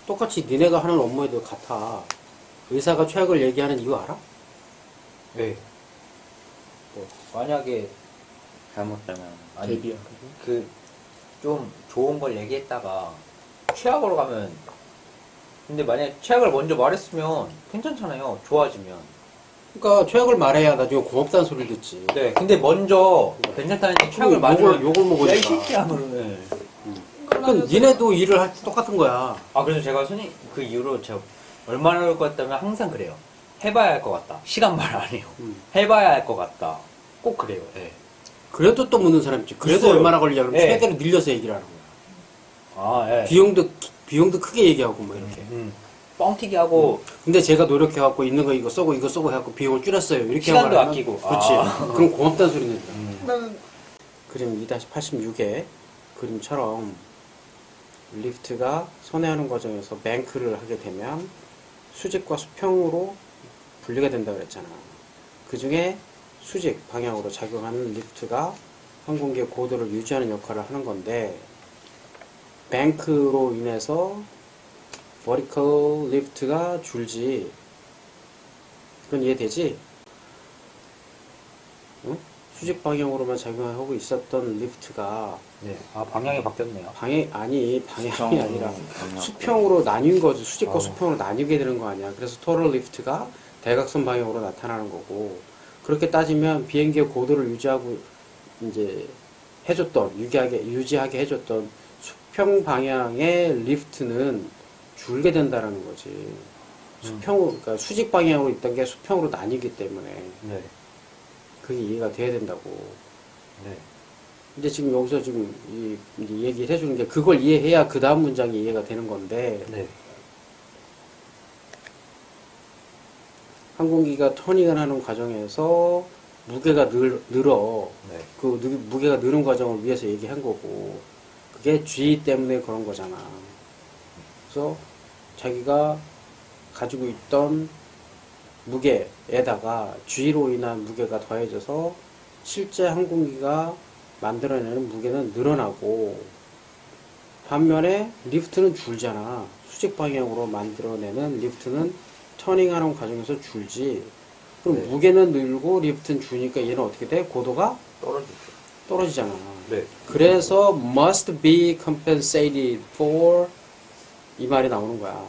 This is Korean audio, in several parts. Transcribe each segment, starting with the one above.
똑같이 니네가 하는 업무에도 같아. 의사가 최악을 얘기하는 이유 알아? 네. 뭐 만약에 잘못되면 아니 대비야. 그 좀 좋은 걸 얘기했다가 최악으로 가면 근데 만약에 최악을 먼저 말했으면 괜찮잖아요. 좋아지면. 그러니까 최악을 말해야 나중에 고맙다는 소리를 듣지. 네. 근데 먼저 괜찮다는데 최악을 말하면 욕을 먹으니까. 야이 새끼야 그러네. 그러니까 니네도 일을 할 때 똑같은 거야. 아 그래서 제가 그 이후로 제가 얼마나 할 것 같다면 항상 그래요. 해봐야 할 것 같다. 시간 말 안 해요. 해봐야 할 것 같다. 꼭 그래요. 네. 그래도 또 묻는 사람 있지. 그래도 있어요. 얼마나 걸리냐 그러면 네. 최대로 늘려서 얘기를 하는 거야. 아 예. 비용도 크게 얘기하고 뭐 이렇게. 뻥튀기 하고 근데 제가 노력해갖고 있는 거 이거 쓰고 해갖고 비용을 줄였어요. 이렇게 시간도 말하면 아끼고. 그렇지. 아. 그럼 고맙다는 소리는 거야. 나는 그림 2-86의 그림처럼 리프트가 선회하는 과정에서 뱅크를 하게 되면 수직과 수평으로 분리가 된다고 그랬잖아. 그 중에 수직 방향으로 작용하는 리프트가 항공기의 고도를 유지하는 역할을 하는 건데 뱅크로 인해서 버티컬 리프트가 줄지. 그건 이해되지? 응? 수직 방향으로만 작용하고 있었던 리프트가 네. 아 방향이 바뀌었네요. 방향이 수평으로 아니라 방향. 수평으로 나뉜 거지. 수직과 어. 수평으로 나뉘게 되는 거 아니야. 그래서 토럴 리프트가 대각선 방향으로 나타나는 거고, 그렇게 따지면 비행기의 고도를 유지하고 이제 해줬던 유지하게 해줬던 수평 방향의 리프트는 줄게 된다라는 거지. 그러니까 수직 방향으로 있던 게 수평으로 나뉘기 때문에 네. 그게 이해가 돼야 된다고. 네. 근데 지금 여기서 지금 이제 얘기를 해주는 게 그걸 이해해야 그 다음 문장이 이해가 되는 건데, 네. 항공기가 터닝을 하는 과정에서 무게가 늘어. 네. 그 무게가 느는 과정을 위해서 얘기한 거고, 그게 G 때문에 그런 거잖아. 그래서 자기가 가지고 있던 무게에다가 G로 인한 무게가 더해져서 실제 항공기가 만들어내는 무게는 늘어나고, 반면에 리프트는 줄잖아. 수직 방향으로 만들어내는 리프트는 터닝하는 과정에서 줄지. 그럼 네. 무게는 늘고 리프트는 주니까 얘는 어떻게 돼? 고도가 떨어지죠. 떨어지잖아. 네. 그래서 must be compensated for 이 말이 나오는 거야.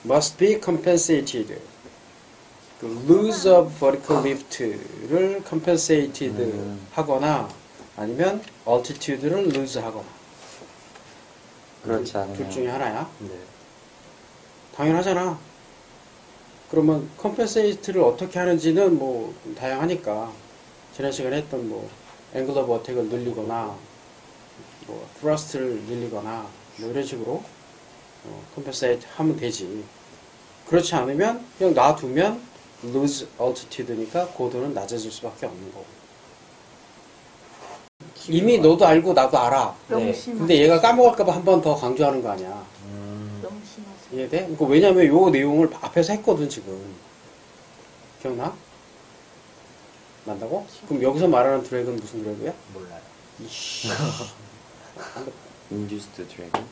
must be compensated. 그 lose of vertical lift를 compensated 하거나 아니면 altitude를 lose 하거나. 그렇지 둘 않으면 중에 하나야. 네. 당연하잖아. 그러면 compensate를 어떻게 하는지는 뭐 다양하니까 지난 시간에 했던 뭐 angle of attack을 늘리거나 뭐 thrust를 늘리거나 뭐 이런 식으로 compensate 하면 되지. 그렇지 않으면 그냥 놔두면 lose altitude니까 고도는 낮아질 수밖에 없는 거고. 이미 너도 알고 나도 알아. 너무 네. 심하. 근데 얘가 까먹을까봐 한 번 더 강조하는 거 아니야. 너무 심하죠. 이해돼? 그러니까 왜냐면 요 내용을 앞에서 했거든 지금. 기억나? 난다고? 그럼 여기서 말하는 드래그는 무슨 드래그야? 몰라요. induced dragon.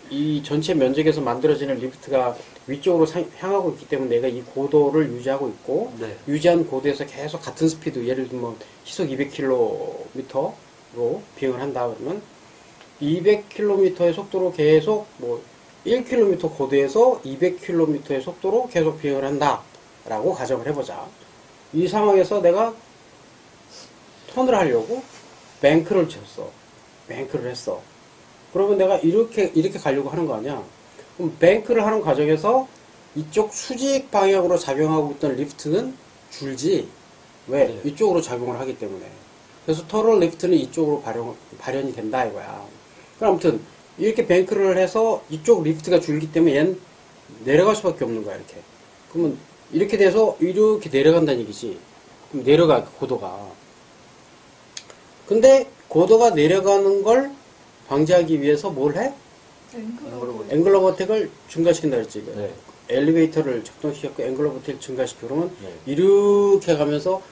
이 전체 면적에서 만들어지는 리프트가 위쪽으로 향하고 있기 때문에 내가 이 고도를 유지하고 있고, 네. 유지한 고도에서 계속 같은 스피드, 예를 들면 시속 200km로 비행을 한다 그러면 200km의 속도로 계속 뭐 1km 고도에서 200km의 속도로 계속 비행을 한다 라고 가정을 해보자. 이 상황에서 내가 턴을 하려고 뱅크를 쳤어. 뱅크를 했어. 그러면 내가 이렇게 가려고 하는 거 아니야. 그럼 뱅크를 하는 과정에서 이쪽 수직 방향으로 작용하고 있던 리프트는 줄지. 왜? 네. 이쪽으로 작용을 하기 때문에. 그래서 터럴 리프트는 이쪽으로 발현이 된다 이거야. 그럼 아무튼 이렇게 뱅크를 해서 이쪽 리프트가 줄기 때문에 얘는 내려갈 수밖에 없는 거야 이렇게. 그러면 이렇게 돼서 이렇게 내려간다는 얘기지. 그럼 내려가 고도가. 근데 고도가 내려가는 걸 방지하기 위해서 뭘 해? 앵글 오브 어택을 증가시킨다 그랬지. 네. 엘리베이터를 작동시켰고 앵글 오브 어택을 증가시켜. 그러면 네. 이렇게 가면서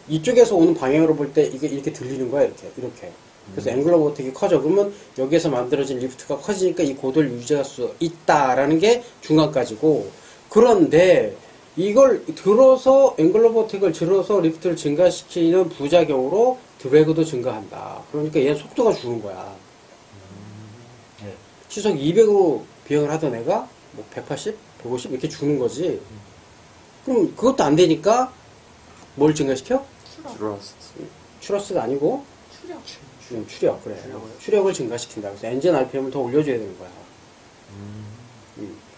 이쪽에서 오는 방향으로 볼 때 이게 이렇게 들리는 거야 이렇게. 그래서 앵글러 버텍이 커져. 그러면 여기에서 만들어진 리프트가 커지니까 이 고도를 유지할 수 있다라는 게 중간까지고. 그런데 이걸 들어서 앵글러 버텍을 들어서 리프트를 증가시키는 부작용으로 드래그도 증가한다. 그러니까 얘 속도가 주는 거야. 네. 시속 200으로 비행을 하던 애가 뭐 180, 150 이렇게 주는 거지. 그럼 그것도 안 되니까 뭘 증가시켜? 드러스트. 추러스가 아니고 추력. 추력 그래. 추력을 증가시킨다. 그래서 엔진 RPM을 더 올려줘야 되는 거야.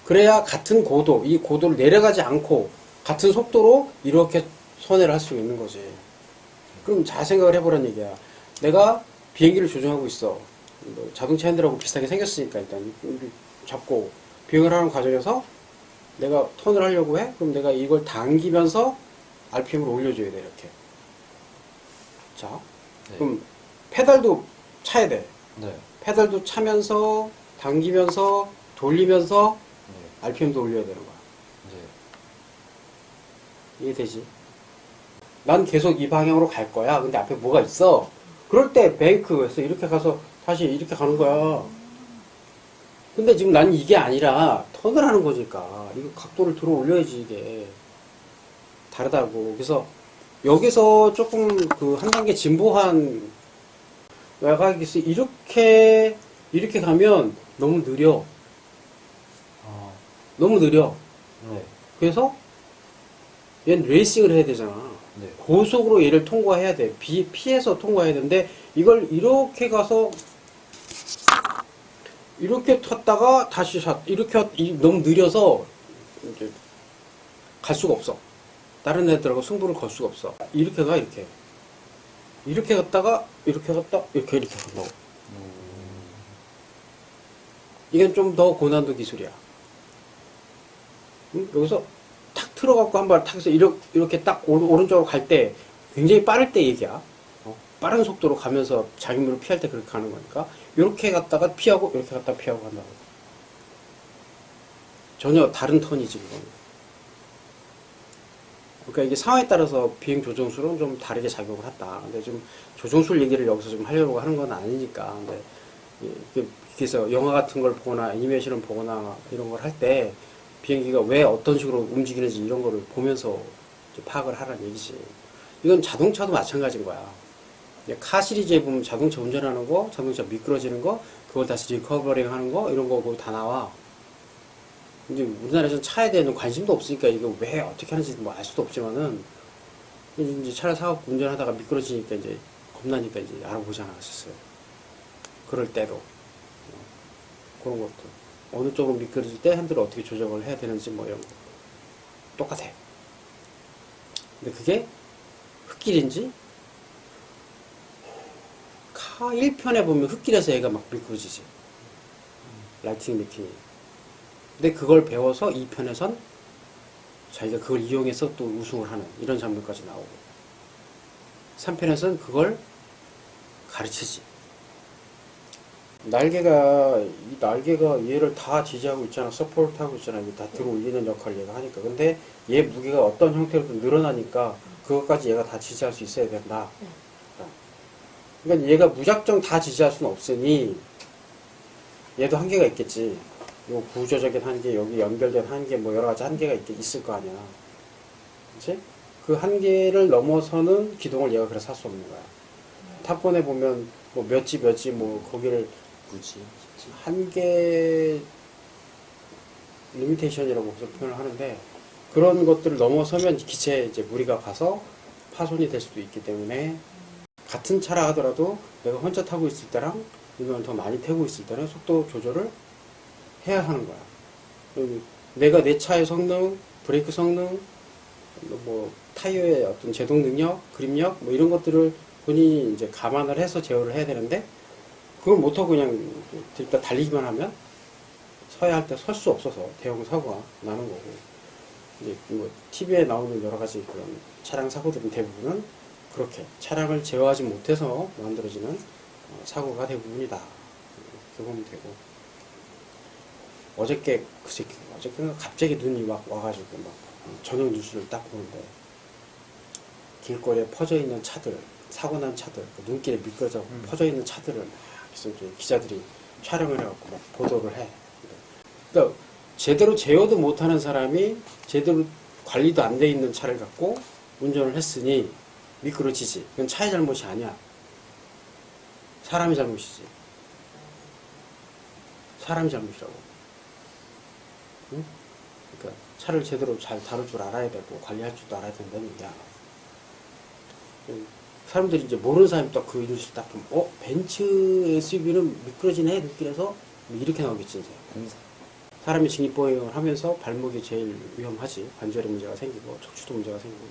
그래야 같은 고도, 이 고도를 내려가지 않고 같은 속도로 이렇게 선회를 할 수 있는 거지. 그럼 잘 생각을 해보란 얘기야. 내가 비행기를 조종하고 있어. 뭐 자동차 핸들하고 비슷하게 생겼으니까 일단 잡고 비행을 하는 과정에서 내가 턴을 하려고 해? 그럼 내가 이걸 당기면서 RPM을 올려줘야 돼, 이렇게. 자, 네. 그럼 페달도 차야 돼. 네. 페달도 차면서 당기면서 돌리면서 네. RPM도 올려야 되는 거야. 네. 이해되지? 난 계속 이 방향으로 갈 거야. 근데 앞에 뭐가 있어? 그럴 때 뱅크에서 이렇게 가서 다시 이렇게 가는 거야. 근데 지금 난 이게 아니라 턴을 하는 거니까 이거 각도를 들어 올려야지 이게 다르다고. 그래서 여기서 조금 그 한 단계 진보한 외곽이 있어. 이렇게 가면 너무 느려. 아, 너무 느려. 네. 그래서 얘는 레이싱을 해야 되잖아. 네. 고속으로 얘를 통과해야 돼. 피해서 통과해야 되는데 이걸 이렇게 가서 이렇게 탔다가 다시 이렇게 너무 느려서 이제 갈 수가 없어. 다른 애들하고 승부를 걸 수가 없어. 이렇게 가 이렇게 갔다가 이렇게 갔다 이렇게 간다고. 이건 좀 더 고난도 기술이야. 응? 여기서 탁 틀어갖고 한 발 탁 해서 이렇게 딱 오른쪽으로 갈 때 굉장히 빠를 때 얘기야. 빠른 속도로 가면서 자기물을 피할 때 그렇게 가는 거니까 이렇게 갔다가 피하고 이렇게 갔다가 피하고 간다고. 전혀 다른 턴이지 그거는. 그러니까 이게 상황에 따라서 비행 조정술은 좀 다르게 작용을 한다. 근데 좀 조정술 얘기를 여기서 좀 하려고 하는 건 아니니까. 근데 그래서 영화 같은 걸 보거나 애니메이션을 보거나 이런 걸 할 때 비행기가 왜 어떤 식으로 움직이는지 이런 거를 보면서 이제 파악을 하라는 얘기지. 이건 자동차도 마찬가지인 거야. 카 시리즈에 보면 자동차 운전하는 거, 자동차 미끄러지는 거, 그걸 다시 리커버링 하는 거, 이런 거 다 나와. 이제 우리나라에서는 차에 대한 관심도 없으니까 이거 왜 어떻게 하는지 뭐 알 수도 없지만은, 이제 차를 사갖고 운전하다가 미끄러지니까 이제 겁나니까 이제 알아보지 않았었어요. 그럴 때도. 그런 것도. 어느 쪽으로 미끄러질 때 핸들을 어떻게 조정을 해야 되는지 뭐 이런 거. 똑같아. 근데 그게 흙길인지, 카 1편에 보면 흙길에서 얘가 막 미끄러지지. 라이트닝 맥퀸이. 근데 그걸 배워서 2편에선 자기가 그걸 이용해서 또 우승을 하는 이런 장면까지 나오고 3편에서는 그걸 가르치지. 이 날개가 얘를 다 지지하고 있잖아. 서포트하고 있잖아. 이거 다 들어 올리는 역할을 얘가 하니까. 근데 얘 무게가 어떤 형태로든 늘어나니까 그것까지 얘가 다 지지할 수 있어야 된다. 그러니까 얘가 무작정 다 지지할 수는 없으니 얘도 한계가 있겠지. 요 구조적인 한계, 여기 연결된 한계, 뭐 여러 가지 한계가 있을 거 아니야. 그치? 그 한계를 넘어서는 기동을 얘가 그래서 할 수 없는 거야. 탑건에 보면 뭐 몇지 뭐 거기를 굳이. 한계 리미테이션이라고 표현을 하는데 그런 것들을 넘어서면 기체에 이제 무리가 가서 파손이 될 수도 있기 때문에 같은 차라 하더라도 내가 혼자 타고 있을 때랑 이걸 더 많이 태우고 있을 때는 속도 조절을 해야 하는 거야. 내가 내 차의 성능, 브레이크 성능, 뭐 타이어의 어떤 제동 능력, 그립력 뭐 이런 것들을 본인이 이제 감안을 해서 제어를 해야 되는데 그걸 못하고 그냥 일단 달리기만 하면 서야 할 때 설 수 없어서 대형 사고가 나는 거고 이제 뭐 TV에 나오는 여러 가지 그런 차량 사고들은 대부분은 그렇게 차량을 제어하지 못해서 만들어지는 사고가 대부분이다. 그렇게 보면 되고 어저께 갑자기 눈이 막 와가지고 막 저녁 뉴스를 딱 보는데 길거리에 퍼져 있는 차들 사고 난 차들, 그 눈길에 미끄러져 퍼져 있는 차들을 막 이제 기자들이 촬영을 해갖고 막 보도를 해. 그러니까 제대로 제어도 못하는 사람이 제대로 관리도 안 돼 있는 차를 갖고 운전을 했으니 미끄러지지. 그건 차의 잘못이 아니야. 사람의 잘못이지. 사람이 잘못이라고. 응? 그러니까 차를 제대로 잘 다룰 줄 알아야 되고 관리할 줄도 알아야 된다는 얘기야. 사람들이 이제 모르는 사람이 딱 그 뉴스를 딱 보면 벤츠 SUV는 미끄러지네 눈길에서 뭐 이렇게 나오겠지 이제. 사람이 직립보행을 하면서 발목이 제일 위험하지. 관절에 문제가 생기고 척추도 문제가 생기고.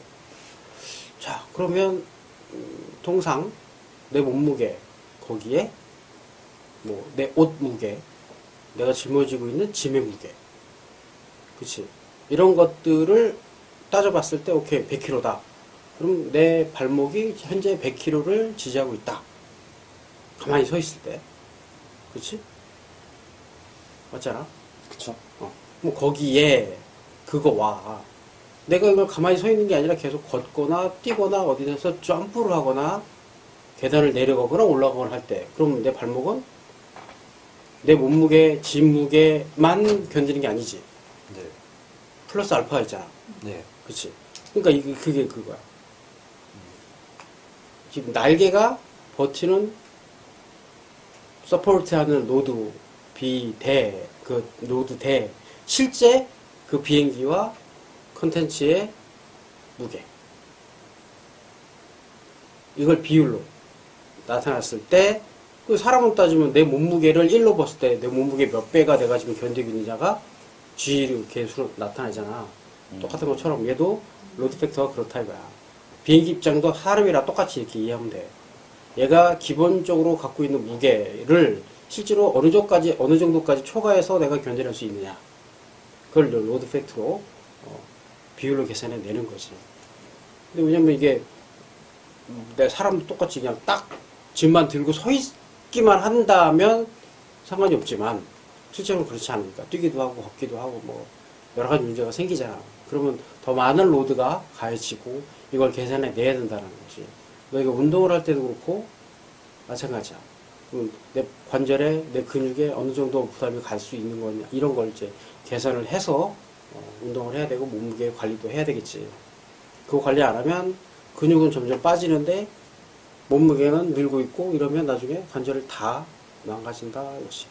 자, 그러면 통상 내 몸무게 거기에 뭐 내 옷 무게, 내가 짊어지고 있는 짐의 무게, 그치? 이런 것들을 따져봤을 때 오케이 100kg다. 그럼 내 발목이 현재 100kg를 지지하고 있다. 가만히 서 있을 때, 그치? 맞잖아. 그쵸. 뭐 거기에 그거와 내가 이걸 가만히 서 있는 게 아니라 계속 걷거나 뛰거나 어디서 점프를 하거나 계단을 내려가거나 올라가거나 할 때 그럼 내 발목은 내 몸무게, 짐 무게만 견디는 게 아니지. 네. 플러스 알파가 있잖아. 네. 그치? 그러니까 그게 그거야. 지금 날개가 버티는 서포트하는 로드 비대 그 로드 대 실제 그 비행기와 컨텐츠의 무게 이걸 비율로 나타났을 때 그 사람으로 따지면 내 몸무게를 1로 봤을 때 내 몸무게 몇 배가 내가 지금 견디고 있느냐가 G로 계수로 나타나잖아. 똑같은 것처럼 얘도 로드 팩터가 그렇다 이거야. 비행기 입장도 사람이랑 똑같이 이렇게 이해하면 돼. 얘가 기본적으로 갖고 있는 무게를 실제로 어느 정도까지 초과해서 내가 견뎌낼 수 있느냐. 그걸 로드 팩터로 비율로 계산해 내는 거지. 근데 왜냐면 이게 내 사람도 똑같이 그냥 딱 짐만 들고 서 있기만 한다면 상관이 없지만 실제로는 그렇지 않으니까 뛰기도 하고 걷기도 하고 뭐 여러 가지 문제가 생기잖아. 그러면 더 많은 로드가 가해지고 이걸 계산해 내야 된다는 거지. 너희가 운동을 할 때도 그렇고 마찬가지야. 내 관절에 내 근육에 어느 정도 부담이 갈 수 있는 거냐 이런 걸 이제 계산을 해서 운동을 해야 되고 몸무게 관리도 해야 되겠지. 그거 관리 안 하면 근육은 점점 빠지는데 몸무게는 늘고 있고 이러면 나중에 관절을 다 망가진다 이것이.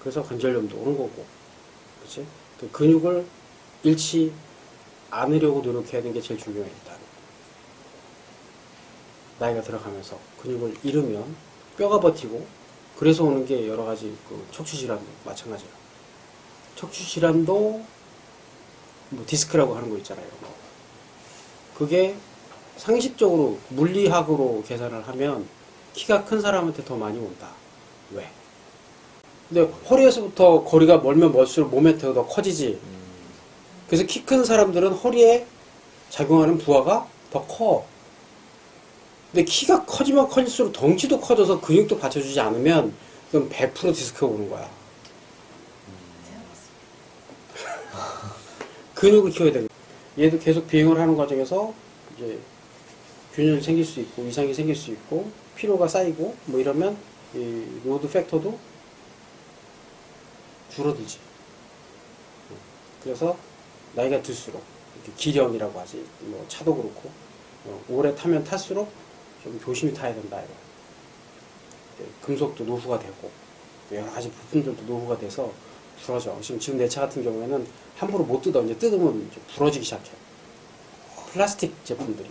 그래서 관절염도 오는 거고, 그렇지? 그 근육을 잃지 않으려고 노력해야 되는 게 제일 중요해 일단. 나이가 들어가면서 근육을 잃으면 뼈가 버티고 그래서 오는 게 여러 가지 그 척추 질환도 마찬가지야. 척추 질환도 뭐 디스크라고 하는 거 있잖아요. 그게 상식적으로 물리학으로 계산을 하면 키가 큰 사람한테 더 많이 온다. 왜? 근데 허리에서부터 거리가 멀면 멀수록 몸에 더 커지지. 그래서 키 큰 사람들은 허리에 작용하는 부하가 더 커. 근데 키가 커지면 커질수록 덩치도 커져서 근육도 받쳐주지 않으면 그건 100% 디스크가 오는 거야. 근육을 키워야 되는 거야. 얘도 계속 비행을 하는 과정에서 이제 균열이 생길 수 있고 이상이 생길 수 있고 피로가 쌓이고 뭐 이러면 이 로드 팩터도 줄어들지. 그래서 나이가 들수록 이렇게 기령이라고 하지. 뭐 차도 그렇고 오래 타면 탈수록 좀 조심히 타야 된다 이거. 금속도 노후가 되고 여러 가지 부품들도 노후가 돼서 부러져. 지금 내 차 같은 경우에는 함부로 못 뜯어. 이제 뜯으면 이제 부러지기 시작해. 플라스틱 제품들이.